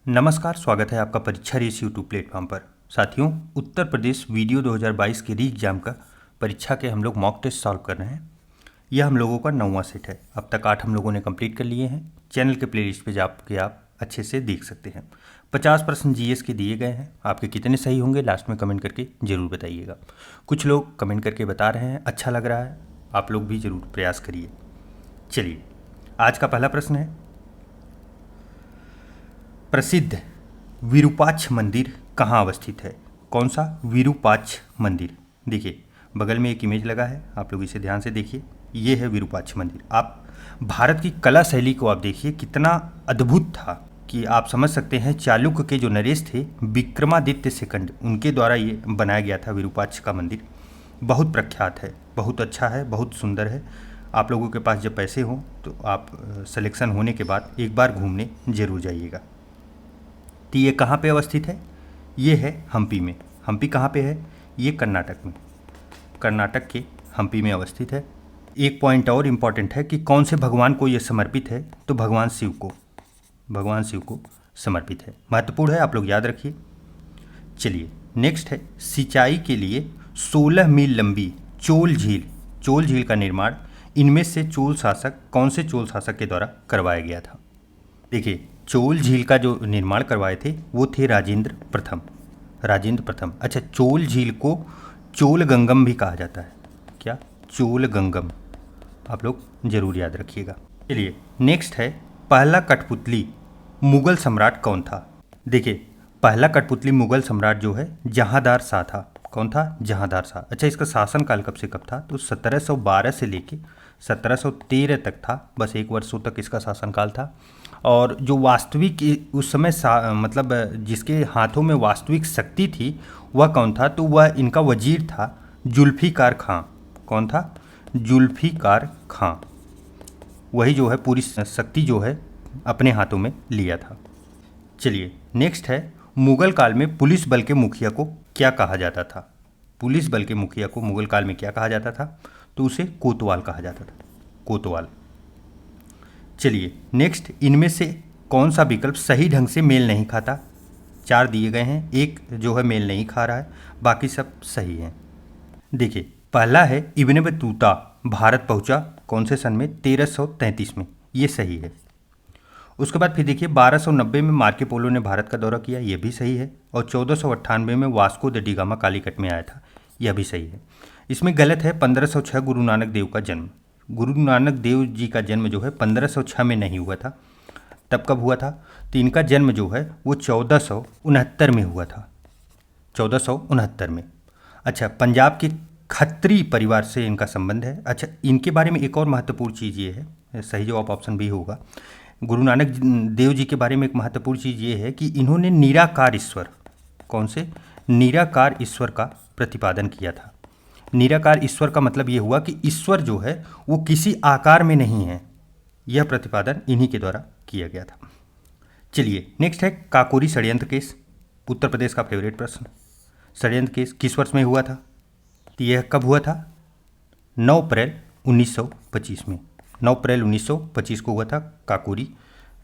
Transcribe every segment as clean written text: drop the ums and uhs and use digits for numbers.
नमस्कार, स्वागत है आपका परीक्षा रेस यूट्यूब प्लेटफॉर्म पर। साथियों, उत्तर प्रदेश वीडियो 2022 के री एग्जाम का परीक्षा के हम लोग मॉक टेस्ट सॉल्व कर रहे हैं। यह हम लोगों का 9वां सेट है। अब तक 8 हम लोगों ने कंप्लीट कर लिए हैं। चैनल के प्लेलिस्ट पे जाके आप अच्छे से देख सकते हैं। 50 प्रश्न जीएस के दिए गए हैं। आपके कितने सही होंगे लास्ट में कमेंट करके ज़रूर बताइएगा। कुछ लोग कमेंट करके बता रहे हैं अच्छा लग रहा है, आप लोग भी ज़रूर प्रयास करिए। चलिए, आज का पहला प्रश्न है, प्रसिद्ध विरूपाक्ष मंदिर कहाँ अवस्थित है? कौन सा विरूपाक्ष मंदिर? देखिए, बगल में एक इमेज लगा है, आप लोग इसे ध्यान से देखिए। ये है विरूपाक्ष मंदिर। आप भारत की कला शैली को आप देखिए, कितना अद्भुत था कि आप समझ सकते हैं। चालुक्य के जो नरेश थे, विक्रमादित्य सेकंड, उनके द्वारा ये बनाया गया था विरूपाक्ष का मंदिर। बहुत प्रख्यात है, बहुत अच्छा है, बहुत सुंदर है। आप लोगों के पास जब पैसे हों तो आप सिलेक्शन होने के बाद एक बार घूमने जरूर जाइएगा। तो ये कहाँ पे अवस्थित है? ये है हम्पी में। हम्पी कहाँ पे है? ये कर्नाटक में, कर्नाटक के हम्पी में अवस्थित है। एक पॉइंट और इम्पॉर्टेंट है कि कौन से भगवान को ये समर्पित है, तो भगवान शिव को समर्पित है। महत्वपूर्ण है, आप लोग याद रखिए। चलिए, नेक्स्ट है, सिंचाई के लिए 16 मील लंबी चोल झील का निर्माण इनमें से कौन से चोल शासक के द्वारा करवाया गया था? देखिए, चोल झील का जो निर्माण करवाए थे वो थे राजेंद्र प्रथम। अच्छा, चोल झील को चोल गंगम भी कहा जाता है। क्या? चोल गंगम, आप लोग जरूर याद रखिएगा। चलिए, नेक्स्ट है, पहला कठपुतली मुगल सम्राट कौन था? देखिए, पहला कठपुतली मुगल सम्राट जो है जहांदार शाह था। कौन था? जहांदार शाह। अच्छा, इसका शासनकाल कब से कब था? तो 1712 से लेके 1713 तक था। बस 1 वर्षों तक इसका शासनकाल था। और जो वास्तविक उस समय मतलब जिसके हाथों में वास्तविक शक्ति थी वह कौन था? तो वह इनका वजीर था जुल्फिकार खां। कौन था? जुल्फिकार खां। वही जो है पूरी शक्ति जो है अपने हाथों में लिया था। चलिए, नेक्स्ट है, मुगल काल में पुलिस बल के मुखिया को क्या कहा जाता था? पुलिस बल के मुखिया को मुगल काल में क्या कहा जाता था? तो उसे कोतवाल कहा जाता था, कोतवाल। चलिए, नेक्स्ट, इनमें से कौन सा विकल्प सही ढंग से मेल नहीं खाता? 4 दिए गए हैं, एक जो है मेल नहीं खा रहा है, बाकी सब सही हैं। देखिए, पहला है, इब्न बतूता भारत पहुंचा कौन से सन में? 1333 में, ये सही है। उसके बाद फिर देखिए, 1290 में मार्को पोलो ने भारत का दौरा किया, यह भी सही है। और 1498 में वास्को द डिगामा कालीकट में आया था, यह भी सही है। इसमें गलत है, 1506 गुरु नानक देव का जन्म। गुरु नानक देव जी का जन्म जो है 1506 में नहीं हुआ था। तब कब हुआ था? तो इनका जन्म जो है वो 1469 में हुआ था, 1469 में। अच्छा, पंजाब के खत्री परिवार से इनका संबंध है। अच्छा, इनके बारे में एक और महत्वपूर्ण चीज़ ये है, सही जवाब ऑप्शन बी होगा। गुरु नानक देव जी के बारे में एक महत्वपूर्ण चीज़ ये है कि इन्होंने निराकार ईश्वर, कौन से? निराकार ईश्वर का प्रतिपादन किया था। निराकार ईश्वर का मतलब ये हुआ कि ईश्वर जो है वो किसी आकार में नहीं है। यह प्रतिपादन इन्हीं के द्वारा किया गया था। चलिए, नेक्स्ट है, काकोरी षड्यंत्र केस, उत्तर प्रदेश का फेवरेट प्रश्न। षड्यंत्र केस किस वर्ष में हुआ था? तो यह कब हुआ था? 9 अप्रैल 1925 में। 9 अप्रैल 1925 को हुआ था काकोरी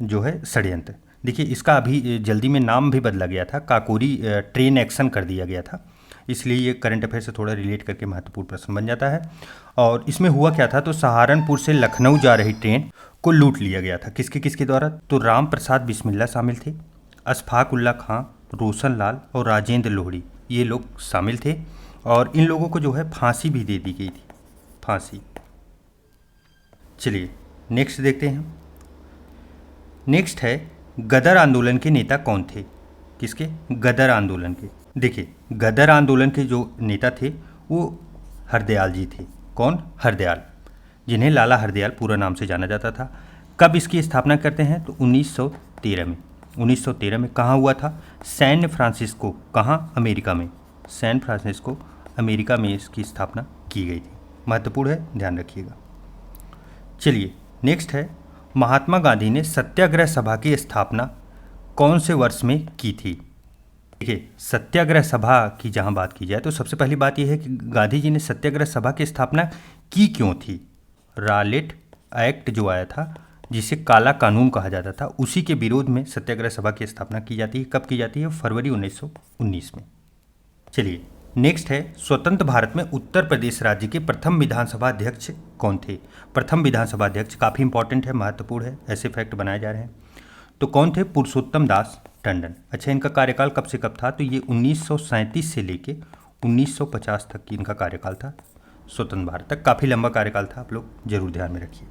जो है षड्यंत्र। देखिए, इसका अभी जल्दी में नाम भी बदला गया था, काकोरी ट्रेन एक्शन कर दिया गया था, इसलिए ये करंट अफेयर से थोड़ा रिलेट करके महत्वपूर्ण प्रश्न बन जाता है। और इसमें हुआ क्या था? तो सहारनपुर से लखनऊ जा रही ट्रेन को लूट लिया गया था। किसके द्वारा? तो राम प्रसाद बिस्मिल्ला शामिल थे, अशफाक उल्ला खां, रोशन लाल और राजेंद्र लोहड़ी, ये लोग शामिल थे। और इन लोगों को जो है फांसी भी दे दी गई थी, फांसी। चलिए, नेक्स्ट देखते हैं। नेक्स्ट है, गदर आंदोलन के नेता कौन थे? किसके? गदर आंदोलन के। देखिए, गदर आंदोलन के जो नेता थे वो हरदयाल जी थे। कौन? हरदयाल, जिन्हें लाला हरदयाल पूरा नाम से जाना जाता था। कब इसकी स्थापना करते हैं? तो 1913 में। 1913 में कहाँ हुआ था? San Francisco. कहाँ? अमेरिका में। सैन फ्रांसिस्को अमेरिका में इसकी स्थापना की गई थी। महत्वपूर्ण है, ध्यान रखिएगा। चलिए, नेक्स्ट है, महात्मा गांधी ने सत्याग्रह सभा की स्थापना कौन से वर्ष में की थी? देखिए, सत्याग्रह सभा की जहाँ बात की जाए तो सबसे पहली बात यह है कि गांधी जी ने सत्याग्रह सभा की स्थापना की क्यों थी? रालेट एक्ट जो आया था जिसे काला कानून कहा जाता था, उसी के विरोध में सत्याग्रह सभा की स्थापना की जाती है। कब की जाती है? फरवरी 1919 में। चलिए नेक्स्ट है, स्वतंत्र भारत में उत्तर प्रदेश राज्य के प्रथम विधानसभा अध्यक्ष कौन थे? प्रथम विधानसभा अध्यक्ष काफ़ी इंपॉर्टेंट है, महत्वपूर्ण है, ऐसे फैक्ट बनाए जा रहे हैं। तो कौन थे? पुरुषोत्तम दास टंडन। अच्छा, इनका कार्यकाल कब से कब था? तो ये 1937 से लेके 1950 तक की इनका कार्यकाल था, स्वतंत्र भारत तक। काफ़ी लंबा कार्यकाल था, आप लोग जरूर ध्यान में रखिए।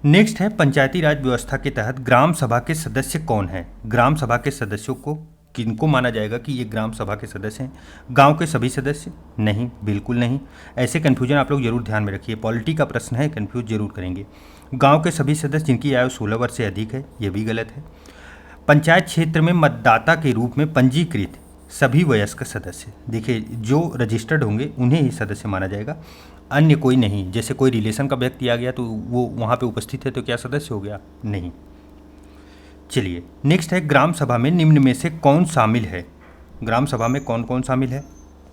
नेक्स्ट है, पंचायती राज व्यवस्था के तहत ग्राम सभा के सदस्य कौन है? ग्राम सभा के सदस्यों को किनको माना जाएगा कि ये ग्राम सभा के सदस्य हैं? गांव के सभी सदस्य? नहीं, बिल्कुल नहीं। ऐसे कन्फ्यूजन आप लोग जरूर ध्यान में रखिए, पॉलिटी का प्रश्न है, कन्फ्यूज जरूर करेंगे। गांव के सभी सदस्य जिनकी आयु 16 वर्ष से अधिक है, ये भी गलत है। पंचायत क्षेत्र में मतदाता के रूप में पंजीकृत सभी वयस्क सदस्य, देखिए जो रजिस्टर्ड होंगे उन्हें ही सदस्य माना जाएगा, अन्य कोई नहीं। जैसे कोई रिलेशन का व्यक्ति आ गया तो वो वहाँ पे उपस्थित है तो क्या सदस्य हो गया? नहीं। चलिए नेक्स्ट है, ग्राम सभा में निम्न में से कौन शामिल है? ग्राम सभा में कौन कौन शामिल है?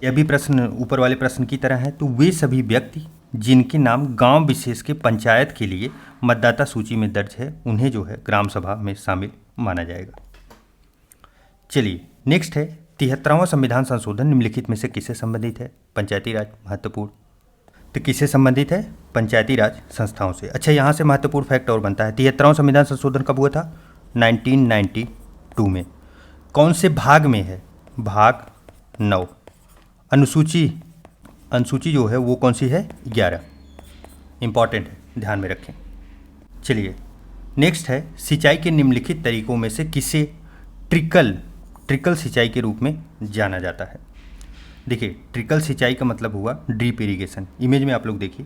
यह भी प्रश्न ऊपर वाले प्रश्न की तरह है। तो वे सभी व्यक्ति जिनके नाम गांव विशेष के पंचायत के लिए मतदाता सूची में दर्ज है, उन्हें जो है ग्राम सभा में शामिल माना जाएगा। चलिए नेक्स्ट है, 73वां संविधान संशोधन निम्नलिखित में से किससे संबंधित है? पंचायती राज, महत्वपूर्ण। तो किससे संबंधित है? पंचायती राज संस्थाओं से। अच्छा, यहाँ से महत्वपूर्ण फैक्ट और बनता है, 73वां संविधान संशोधन कब हुआ था? 1992 में। कौन से भाग में है? भाग 9। अनुसूची जो है वो कौन सी है? 11। इंपॉर्टेंट है, ध्यान में रखें। चलिए नेक्स्ट है, सिंचाई के निम्नलिखित तरीकों में से किसे ट्रिकल सिंचाई के रूप में जाना जाता है? देखिए ट्रिकल सिंचाई का मतलब हुआ ड्रिप इरिगेशन। इमेज में आप लोग देखिए,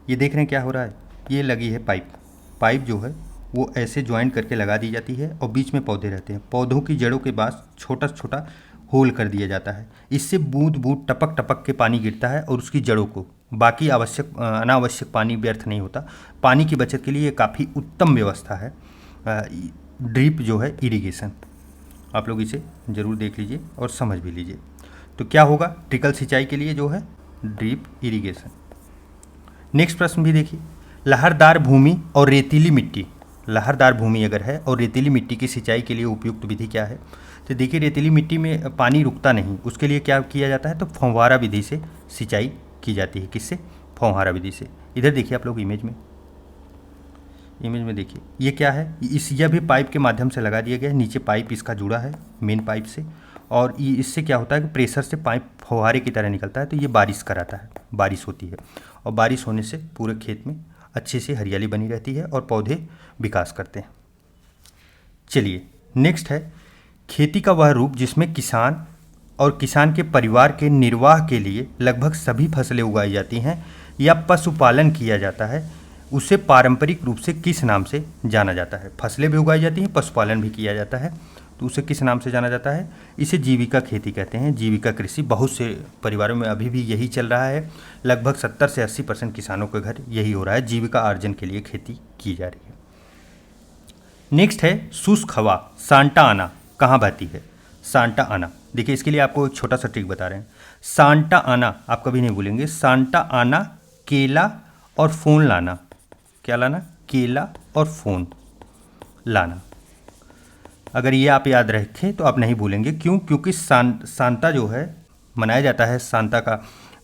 ये देख रहे हैं क्या हो रहा है? ये लगी है पाइप जो है वो ऐसे ज्वाइंट करके लगा दी जाती है और बीच में पौधे रहते हैं। पौधों की जड़ों के पास छोटा छोटा होल कर दिया जाता है, इससे बूंद बूंद टपक टपक के पानी गिरता है और उसकी जड़ों को बाकी अनावश्यक पानी व्यर्थ नहीं होता। पानी की बचत के लिए ये काफ़ी उत्तम व्यवस्था है, ड्रिप जो है इरिगेशन। आप लोग इसे ज़रूर देख लीजिए और समझ भी लीजिए। तो क्या होगा ट्रिकल सिंचाई के लिए? जो है ड्रिप इरिगेशन। नेक्स्ट प्रश्न भी देखिए, लहरदार भूमि और रेतीली मिट्टी, लहरदार भूमि अगर है और रेतीली मिट्टी की सिंचाई के लिए उपयुक्त विधि क्या है? तो देखिए रेतीली मिट्टी में पानी रुकता नहीं, उसके लिए क्या किया जाता है? तो फव्वारा विधि से सिंचाई की जाती है। किससे? फव्वारा विधि से। इधर देखिए आप लोग इमेज में देखिए, ये क्या है? यह भी पाइप के माध्यम से लगा दिया गया है, नीचे पाइप इसका जुड़ा है मेन पाइप से, और इससे क्या होता है कि प्रेशर से पाइप फव्वारे की तरह निकलता है, तो ये बारिश कराता है, बारिश होती है, और बारिश होने से पूरे खेत में अच्छे से हरियाली बनी रहती है और पौधे विकास करते हैं। चलिए नेक्स्ट है, खेती का वह रूप जिसमें किसान और किसान के परिवार के निर्वाह के लिए लगभग सभी फसलें उगाई जाती हैं या पशुपालन किया जाता है, उसे पारंपरिक रूप से किस नाम से जाना जाता है? फसलें भी उगाई जाती हैं, पशुपालन भी किया जाता है, तो उसे किस नाम से जाना जाता है? इसे जीविका खेती कहते हैं, जीविका कृषि। बहुत से परिवारों में अभी भी यही चल रहा है, लगभग 70 से 80% किसानों के घर यही हो रहा है, जीविका अर्जन के लिए खेती की जा रही है। नेक्स्ट है, शुष्क हवा सांता आना कहाँ बहती है? सांता आना, देखिए इसके लिए आपको एक छोटा सा ट्रिक बता रहे हैं। सांता आना आप कभी नहीं भूलेंगे, सांता आना केला और फोन लाना। क्या लाना? केला और फोन लाना। अगर ये आप याद रखें तो आप नहीं भूलेंगे। क्यों? क्योंकि सांता जो है मनाया जाता है, सांता का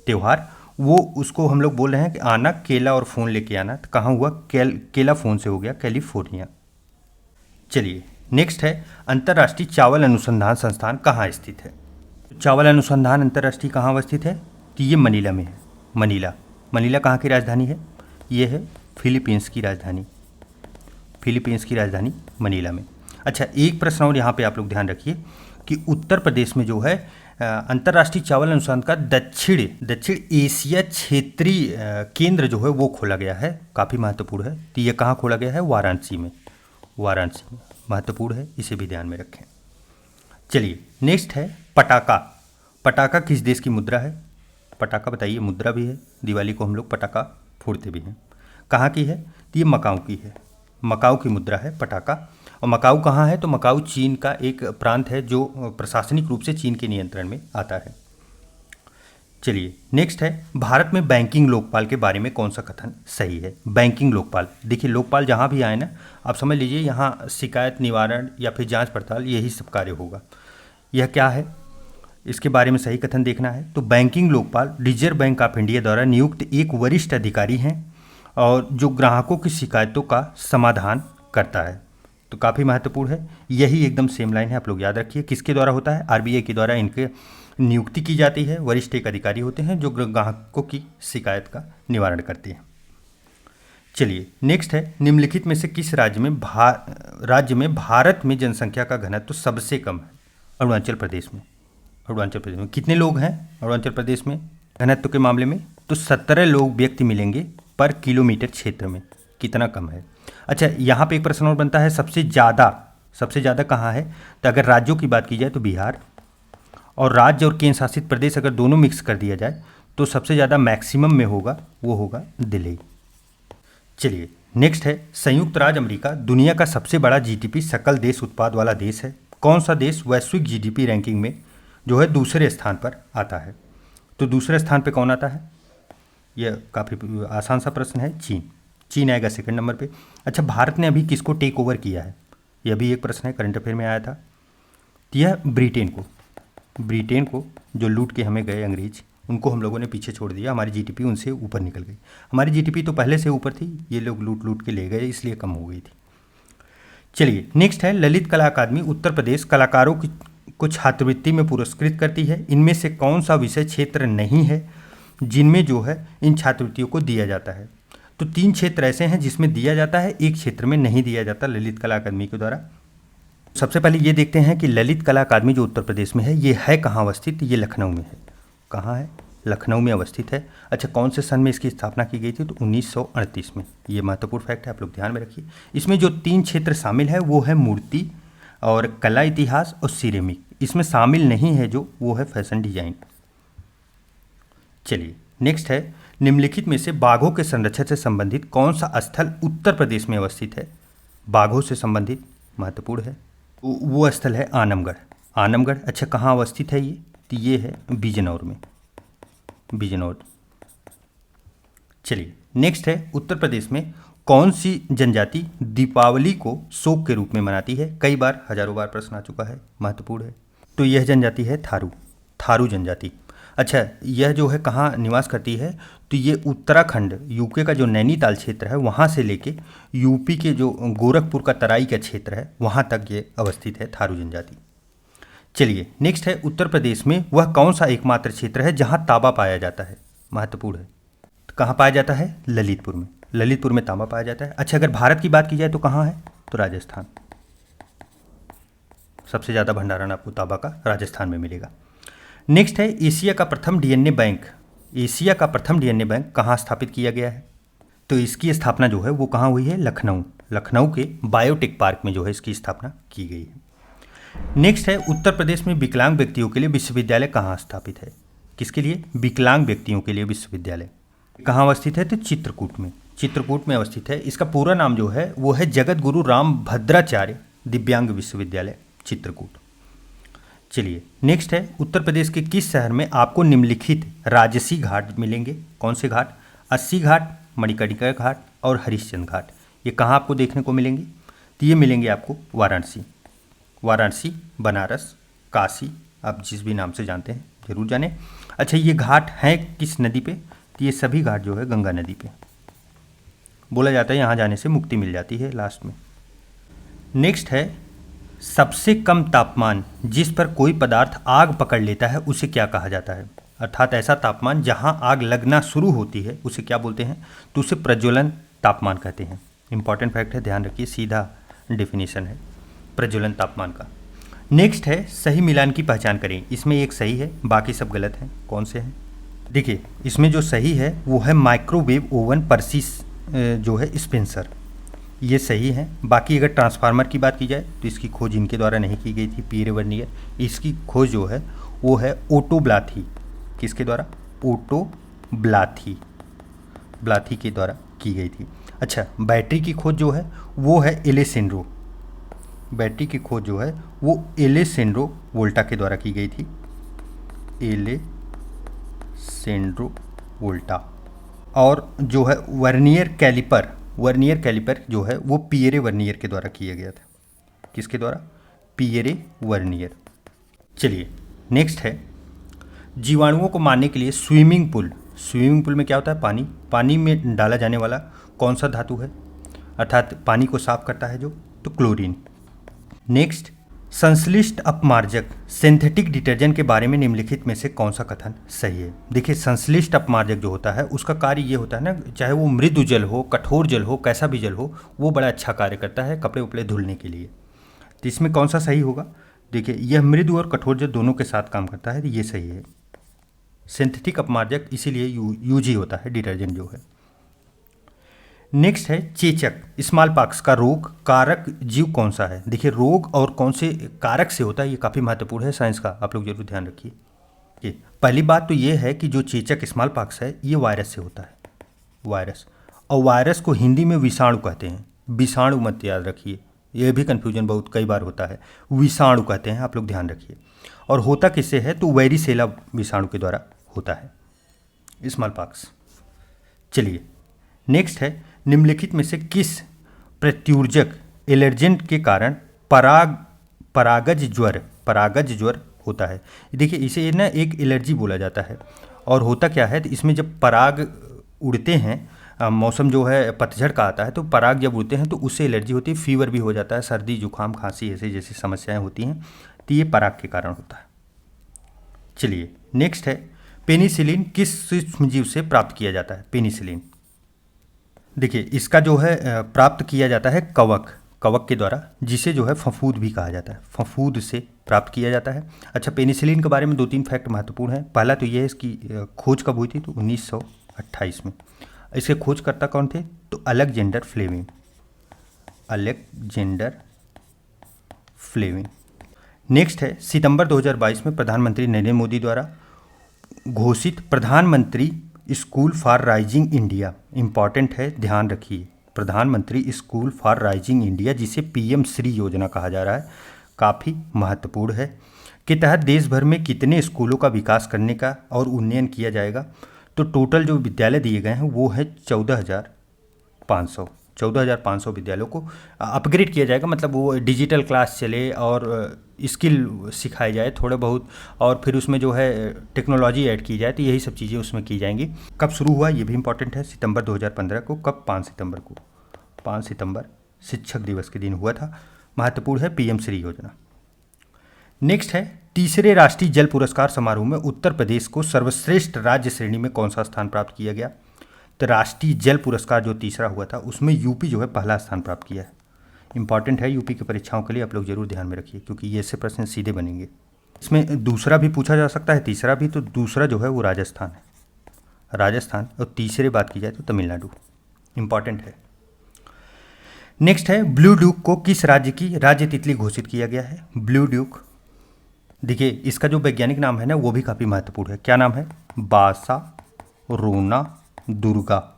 त्यौहार, वो उसको हम लोग बोल रहे हैं कि आना केला और फ़ोन लेके आना। तो कहाँ हुआ? केला फ़ोन से हो गया कैलिफोर्निया। चलिए नेक्स्ट है, अंतर्राष्ट्रीय चावल अनुसंधान संस्थान कहाँ स्थित है? चावल अनुसंधान अंतर्राष्ट्रीय कहाँ स्थित है? तो ये मनीला में है। मनीला कहाँ की राजधानी है? ये है फिलीपींस की राजधानी, मनीला में। अच्छा, एक प्रश्न और यहाँ पे आप लोग ध्यान रखिए कि उत्तर प्रदेश में जो है अंतर्राष्ट्रीय चावल अनुसंधान का दक्षिण एशिया क्षेत्रीय केंद्र जो है वो खोला गया है, काफ़ी महत्वपूर्ण है। तो ये कहाँ खोला गया है? वाराणसी में, महत्वपूर्ण है, इसे भी ध्यान में रखें। चलिए नेक्स्ट है, पटाखा किस देश की मुद्रा है? पटाखा बताइए, मुद्रा भी है, दिवाली को हम लोग पटाखा फोड़ते भी हैं। कहाँ की है? तो ये मकाऊ की है, मकाऊ की मुद्रा है पटाखा। और मकाऊ कहाँ है? तो मकाऊ चीन का एक प्रांत है जो प्रशासनिक रूप से चीन के नियंत्रण में आता है। चलिए नेक्स्ट है, भारत में बैंकिंग लोकपाल के बारे में कौन सा कथन सही है। बैंकिंग लोकपाल, देखिए लोकपाल जहाँ भी आए ना, आप समझ लीजिए यहाँ शिकायत निवारण या फिर जांच पड़ताल यही सब कार्य होगा। यह क्या है, इसके बारे में सही कथन देखना है। तो banking Lokpal reserve bank of India द्वारा नियुक्त एक वरिष्ठ अधिकारी हैं और जो ग्राहकों की शिकायतों का समाधान करता है। तो काफ़ी महत्वपूर्ण है, यही एकदम सेम लाइन है, आप लोग याद रखिए। किसके द्वारा होता है, आरबीआई के द्वारा इनके नियुक्ति की जाती है। वरिष्ठ एक अधिकारी होते हैं जो ग्राहकों की शिकायत का निवारण करते हैं। चलिए नेक्स्ट है, निम्नलिखित में से किस राज्य में भारत में जनसंख्या का घनत्व तो सबसे कम है। अरुणाचल प्रदेश में। अरुणाचल प्रदेश में कितने लोग हैं अरुणाचल प्रदेश में घनत्व के मामले में, तो 17 लोग व्यक्ति मिलेंगे पर किलोमीटर क्षेत्र में। कितना कम है। अच्छा, यहाँ पे एक प्रश्न और बनता है, सबसे ज़्यादा कहाँ है। तो अगर राज्यों की बात की जाए तो बिहार, और राज्य और केंद्र शासित प्रदेश अगर दोनों मिक्स कर दिया जाए तो सबसे ज़्यादा मैक्सिमम में होगा, वो होगा दिल्ली। चलिए नेक्स्ट है, संयुक्त राज्य अमेरिका दुनिया का सबसे बड़ा जीडीपी सकल देश उत्पाद वाला देश है। कौन सा देश वैश्विक जीडीपी रैंकिंग में जो है दूसरे स्थान पर आता है। तो दूसरे स्थान पे कौन आता है, यह काफ़ी आसान सा प्रश्न है, चीन आएगा सेकंड नंबर पे। अच्छा, भारत ने अभी किसको टेक ओवर किया है, यह भी एक प्रश्न है, करंट अफेयर में आया था। यह ब्रिटेन को जो लूट के हमें गए अंग्रेज, उनको हम लोगों ने पीछे छोड़ दिया, हमारी जीडीपी उनसे ऊपर निकल गई। हमारी जीडीपी तो पहले से ऊपर थी, ये लोग लूट के ले गए इसलिए कम हो गई थी। चलिए नेक्स्ट है, ललित कला अकादमी उत्तर प्रदेश कलाकारों को छात्रवृत्ति में पुरस्कृत करती है। इनमें से कौन सा विषय क्षेत्र नहीं है जिनमें जो है इन छात्रवृत्तियों को दिया जाता है। तो 3 क्षेत्र ऐसे हैं जिसमें दिया जाता है, एक क्षेत्र में नहीं दिया जाता ललित कला अकादमी के द्वारा। सबसे पहले ये देखते हैं कि ललित कला अकादमी जो उत्तर प्रदेश में है ये है कहाँ अवस्थित, ये लखनऊ में है। कहाँ है, लखनऊ में अवस्थित है। अच्छा, कौन से सन में इसकी स्थापना की गई थी, तो 1938 में। ये महत्वपूर्ण फैक्ट है, आप लोग ध्यान में रखिए। इसमें जो 3 क्षेत्र शामिल है वो है मूर्ति और कला इतिहास और सिरेमिक। इसमें शामिल नहीं है जो, वो है फैशन डिजाइन। चलिए नेक्स्ट है, निम्नलिखित में से बाघों के संरक्षण से संबंधित कौन सा स्थल उत्तर प्रदेश में अवस्थित है। बाघों से संबंधित महत्वपूर्ण है, वो स्थल है आनमगढ़। अच्छा, कहाँ अवस्थित है ये, तो ये है बिजनौर में, बिजनौर। चलिए नेक्स्ट है, उत्तर प्रदेश में कौन सी जनजाति दीपावली को शोक के रूप में मनाती है। कई बार, हजारों बार प्रश्न आ चुका है, महत्वपूर्ण है। तो यह जनजाति है थारू जनजाति। अच्छा, यह जो है कहाँ निवास करती है, तो ये उत्तराखंड, यूके का जो नैनीताल क्षेत्र है वहाँ से लेके यूपी के जो गोरखपुर का तराई का क्षेत्र है वहाँ तक ये अवस्थित है थारू जनजाति। चलिए नेक्स्ट है, उत्तर प्रदेश में वह कौन सा एकमात्र क्षेत्र है जहाँ तांबा पाया जाता है। महत्वपूर्ण है, तो कहाँ पाया जाता है, ललितपुर में तांबा पाया जाता है। अच्छा, अगर भारत की बात की जाए तो कहाँ है, तो राजस्थान। सबसे ज़्यादा भंडारण आपको तांबा का राजस्थान में मिलेगा। नेक्स्ट है, एशिया का प्रथम डीएनए बैंक कहाँ स्थापित किया गया है। तो इसकी स्थापना जो है वो कहाँ हुई है, लखनऊ के बायोटेक पार्क में जो है इसकी स्थापना की गई है। नेक्स्ट है, उत्तर प्रदेश में विकलांग व्यक्तियों के लिए विश्वविद्यालय कहाँ स्थापित है। किसके लिए, विकलांग व्यक्तियों के लिए विश्वविद्यालय कहाँ अवस्थित है, तो चित्रकूट में अवस्थित है। इसका पूरा नाम जो है वो है जगत गुरु राम भद्राचार्य दिव्यांग विश्वविद्यालय चित्रकूट। चलिए नेक्स्ट है, उत्तर प्रदेश के किस शहर में आपको निम्नलिखित राजसी घाट मिलेंगे। कौन से घाट, अस्सी घाट, मणिकर्णिका घाट और हरिश्चंद्र घाट। ये कहाँ आपको देखने को मिलेंगे, तो ये मिलेंगे आपको वाराणसी, बनारस, काशी, आप जिस भी नाम से जानते हैं जरूर जाने। अच्छा, ये घाट हैं किस नदी पे, तो ये सभी घाट जो है गंगा नदी पे। बोला जाता है यहाँ जाने से मुक्ति मिल जाती है लास्ट में। नेक्स्ट है, सबसे कम तापमान जिस पर कोई पदार्थ आग पकड़ लेता है उसे क्या कहा जाता है। अर्थात ऐसा तापमान जहाँ आग लगना शुरू होती है उसे क्या बोलते हैं, तो उसे प्रज्वलन तापमान कहते हैं। इंपॉर्टेंट फैक्ट है, ध्यान रखिए, सीधा डेफिनेशन है प्रज्वलन तापमान का। नेक्स्ट है, सही मिलान की पहचान करें। इसमें एक सही है, बाकी सब गलत हैं। कौन से हैं, देखिए इसमें जो सही है वो है माइक्रोवेव ओवन पर्सिस जो है स्पेंसर, ये सही है। बाकी अगर ट्रांसफार्मर की बात की जाए तो इसकी खोज इनके द्वारा नहीं की गई थी, पियरे वर्नियर। इसकी खोज जो है वो है ओटो ब्लाथी। किसके द्वारा, ओटो ब्लाथी के द्वारा की गई थी। अच्छा, बैटरी की खोज जो है वो है एलेसेंड्रो। बैटरी की खोज जो है वो एलेसेंड्रो वोल्टा के द्वारा की गई थी, सेंड्रो वोल्टा। और जो है वर्नियर कैलिपर जो है वो पियरे वर्नियर के द्वारा किया गया था। किसके द्वारा? Pierre vernier. चलिए नेक्स्ट है, जीवाणुओं को मारने के लिए स्विमिंग पूल में क्या होता है? पानी में डाला जाने वाला कौन सा धातु है, अर्थात पानी को साफ करता है जो, तो क्लोरीन। नेक्स्ट, संश्लिष्ट अपमार्जक सिंथेटिक डिटर्जेंट के बारे में निम्नलिखित में से कौन सा कथन सही है? देखिए, संश्लिष्ट अपमार्जक जो होता है उसका कार्य ये होता है ना, चाहे वो मृदु जल हो, कठोर जल हो, कैसा भी जल हो, वो बड़ा अच्छा कार्य करता है कपड़े उपड़े धुलने के लिए। तो इसमें कौन सा सही होगा? देखिए, यह मृदु और कठोर जल दोनों के साथ काम करता है, तो ये सही है। सिंथेटिक अपमार्जक इसीलिए यूज ही होता है डिटर्जेंट जो है। नेक्स्ट है चेचक, स्मॉलपॉक्स का रोग कारक जीव कौन सा है? देखिए, रोग और कौन से कारक से होता है ये काफ़ी महत्वपूर्ण है साइंस का, आप लोग जरूर ध्यान रखिए। ये पहली बात तो ये है कि जो चेचक स्मॉलपॉक्स है ये वायरस से होता है, वायरस। और वायरस को हिंदी में विषाणु कहते हैं, विषाणु मत याद रखिए, ये भी कन्फ्यूजन बहुत कई बार होता है, विषाणु कहते हैं, आप लोग ध्यान रखिए। और होता किससे है? तो वेरिसेला विषाणु के द्वारा होता है स्मॉलपॉक्स। चलिए नेक्स्ट है, निम्नलिखित में से किस प्रत्युर्जक एलर्जेंट के कारण परागज ज्वर होता है? देखिए, इसे ना एक एलर्जी बोला जाता है। और होता क्या है, तो इसमें जब पराग उड़ते हैं, मौसम जो है पतझड़ का आता है, तो पराग जब उड़ते हैं तो उससे एलर्जी होती है, फीवर भी हो जाता है, सर्दी जुकाम खांसी ऐसे जैसी समस्याएं होती हैं, तो ये पराग के कारण होता है। चलिए नेक्स्ट है, पेनिसिलिन किस सूक्ष्मजीव से प्राप्त किया जाता है? पेनिसिलिन, देखिए इसका जो है प्राप्त किया जाता है कवक के द्वारा, जिसे जो है फफूद भी कहा जाता है, फफूद से प्राप्त किया जाता है। अच्छा, पेनिसिलिन के बारे में 2-3 फैक्ट महत्वपूर्ण है। पहला तो ये है, इसकी खोज कब हुई थी? तो 1928 में। इसके खोजकर्ता कौन थे? तो अलेक्जेंडर फ्लेमिंग। नेक्स्ट है, सितंबर 2022 में प्रधानमंत्री नरेंद्र मोदी द्वारा घोषित प्रधानमंत्री school for rising India, important है, ध्यान रखिए, प्रधानमंत्री स्कूल फॉर राइजिंग इंडिया, जिसे पीएम श्री योजना कहा जा रहा है, काफ़ी महत्वपूर्ण है, के तहत देश भर में कितने स्कूलों का विकास करने का और उन्नयन किया जाएगा? तो टोटल जो विद्यालय दिए गए हैं वो है 14,500 विद्यालयों को अपग्रेड किया जाएगा, मतलब वो डिजिटल क्लास चले और स्किल सिखाई जाए थोड़े बहुत, और फिर उसमें जो है टेक्नोलॉजी ऐड की जाए, तो यही सब चीज़ें उसमें की जाएंगी। कब शुरू हुआ ये भी इंपॉर्टेंट है, सितंबर 2015 को। कब? 5 सितंबर शिक्षक दिवस के दिन हुआ था, महत्वपूर्ण है पीएम श्री योजना। नेक्स्ट है, तीसरे राष्ट्रीय जल पुरस्कार समारोह में उत्तर प्रदेश को सर्वश्रेष्ठ राज्य श्रेणी में कौन सा स्थान प्राप्त किया गया? तो राष्ट्रीय जल पुरस्कार जो तीसरा हुआ था उसमें यूपी जो है पहला स्थान प्राप्त किया है। इंपॉर्टेंट है यूपी की परीक्षाओं के लिए, आप लोग जरूर ध्यान में रखिए, क्योंकि ये से प्रश्न सीधे बनेंगे। इसमें दूसरा भी पूछा जा सकता है, तीसरा भी, तो दूसरा जो है वो राजस्थान है, और तीसरे बात की जाए तो तमिलनाडु, इंपॉर्टेंट है। नेक्स्ट है, ब्लू ड्यूक को किस राज्य की राज्य तितली घोषित किया गया है? ब्लू ड्यूक, देखिए इसका जो वैज्ञानिक नाम है ना वो भी काफ़ी महत्वपूर्ण है। क्या नाम है? बासारोना दुर्गा।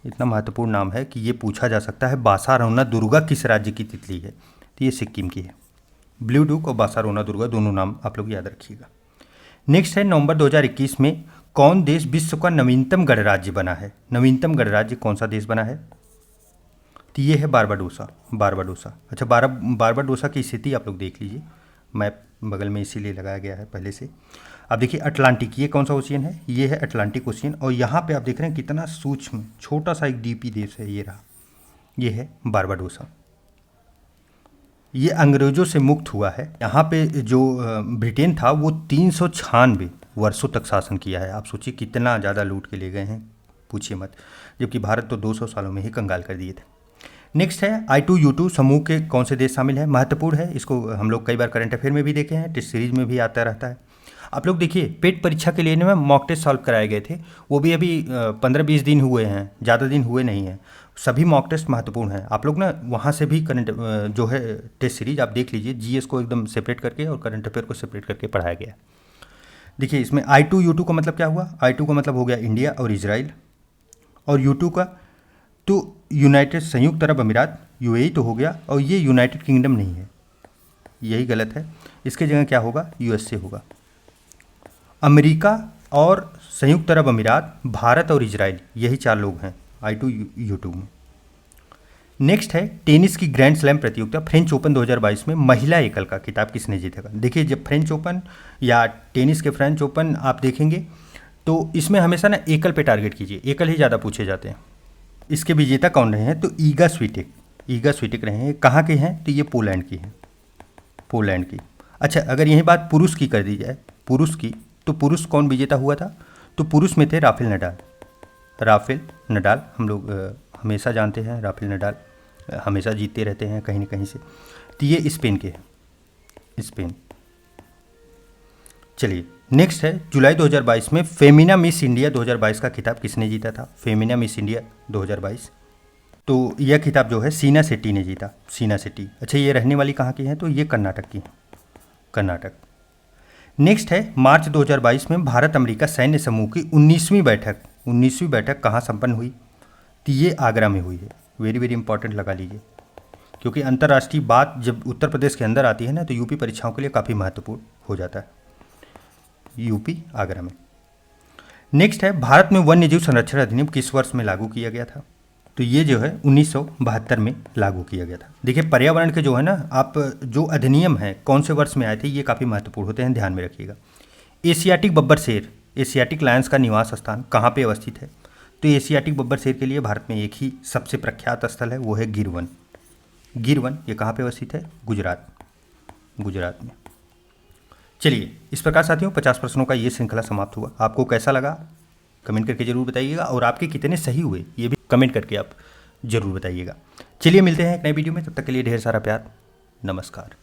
इतना महत्वपूर्ण नाम है कि ये पूछा जा सकता है, बासारोना दुर्गा किस राज्य की तितली है? तो ये सिक्किम की है। ब्लू ड्यूक और बासारोना दुर्गा दोनों नाम आप लोग याद रखिएगा। नेक्स्ट है, नवंबर 2021 में कौन देश विश्व का नवीनतम गणराज्य बना है? नवीनतम गणराज्य कौन सा देश बना है? तो ये है बारबाडोसा। अच्छा, बारबाडोसा की स्थिति आप लोग देख लीजिए, मैप बगल में इसीलिए लगाया गया है पहले से। अब देखिए अटलांटिक, ये कौन सा ओशियन है? ये है अटलांटिक ओशियन, और यहाँ पे आप देख रहे हैं कितना सूक्ष्म छोटा सा एक द्वीपीय देश है, ये रहा, ये है बारबाडोसा। ये अंग्रेजों से मुक्त हुआ है। यहाँ पे जो ब्रिटेन था वो 396 वर्षों तक शासन किया है। आप सोचिए कितना ज़्यादा लूट के ले गए हैं, पूछिए मत, जबकि भारत तो 200 सालों में ही कंगाल कर दिए थे। नेक्स्ट है, I2U2 समूह के कौन से देश शामिल है? महत्वपूर्ण है, इसको हम लोग कई बार करंट अफेयर में भी देखे हैं, टेस्ट सीरीज में भी आता रहता है। आप लोग देखिए, पेट परीक्षा के लिए में मॉक टेस्ट सॉल्व कराए गए थे, वो भी अभी 15-20 दिन हुए हैं, ज़्यादा दिन हुए नहीं हैं। सभी मॉक टेस्ट महत्वपूर्ण हैं, आप लोग ना वहाँ से भी करंट जो है टेस्ट सीरीज आप देख लीजिए, जीएस को एकदम सेपरेट करके और करंट अफेयर को सेपरेट करके पढ़ाया गया। देखिए इसमें I2U2 का मतलब क्या हुआ? I2 का मतलब हो गया इंडिया और इजराइल, और U2 का तो यूनाइटेड संयुक्त अरब अमीरात, यूएई तो हो गया, और ये यूनाइटेड किंगडम नहीं है, यही गलत है, इसके जगह क्या होगा? यूएसए होगा। अमेरिका और संयुक्त अरब अमीरात, भारत और इजराइल, यही 4 लोग हैं I2 U2 में। नेक्स्ट है टेनिस की ग्रैंड स्लैम प्रतियोगिता फ्रेंच ओपन 2022 में महिला एकल का खिताब किसने जीतेगा। देखिए, जब फ्रेंच ओपन या टेनिस के फ्रेंच ओपन आप देखेंगे तो इसमें हमेशा ना एकल पे टारगेट कीजिए, एकल ही ज़्यादा पूछे जाते हैं। इसके विजेता कौन रहे हैं, तो ईगा स्विटेक रहे हैं। कहाँ के हैं, तो ये पोलैंड की हैं, पोलैंड की। अच्छा, अगर यही बात पुरुष की कर दी जाए, पुरुष की, तो पुरुष कौन विजेता हुआ था, तो पुरुष में थे राफेल नडाल। हम लोग हमेशा जानते हैं राफेल नडाल हमेशा जीतते रहते हैं कहीं न कहीं से। तो ये स्पेन के हैं, स्पेन। चलिए, नेक्स्ट है जुलाई 2022 में फेमिना मिस इंडिया 2022 का खिताब किसने जीता था, फेमिना मिस इंडिया 2022। तो यह खिताब जो है सीना शेट्टी ने जीता, सीना शेट्टी। अच्छा, ये रहने वाली कहाँ की हैं, तो ये कर्नाटक की हैं, कर्नाटक। नेक्स्ट है मार्च 2022 में भारत अमेरिका सैन्य समूह की 19वीं बैठक कहाँ संपन्न हुई, तो ये आगरा में हुई है। वेरी वेरी इंपॉर्टेंट लगा लीजिए, क्योंकि अंतर्राष्ट्रीय बात जब उत्तर प्रदेश के अंदर आती है ना, तो यूपी परीक्षाओं के लिए काफ़ी महत्वपूर्ण हो जाता है। यूपी आगरा में। नेक्स्ट है भारत में वन्य जीव संरक्षण अधिनियम किस वर्ष में लागू किया गया था, तो ये जो है 1972 में लागू किया गया था। देखिए, पर्यावरण के जो है ना, आप जो अधिनियम है कौन से वर्ष में आए थे, ये काफ़ी महत्वपूर्ण होते हैं, ध्यान में रखिएगा। एशियाटिक बब्बर शेर, एशियाटिक लायंस का निवास स्थान कहाँ पे अवस्थित है, तो एशियाटिक बब्बर शेर के लिए भारत में एक ही सबसे प्रख्यात स्थल है, वो है गिरवन। ये कहाँ पे अवस्थित है, गुजरात में। चलिए, इस प्रकार साथियों 50 प्रश्नों का ये श्रृंखला समाप्त हुआ। आपको कैसा लगा कमेंट करके जरूर बताइएगा, और आपके कितने सही हुए ये भी कमेंट करके आप जरूर बताइएगा। चलिए, मिलते हैं एक नए वीडियो में, तब तक के लिए ढेर सारा प्यार, नमस्कार।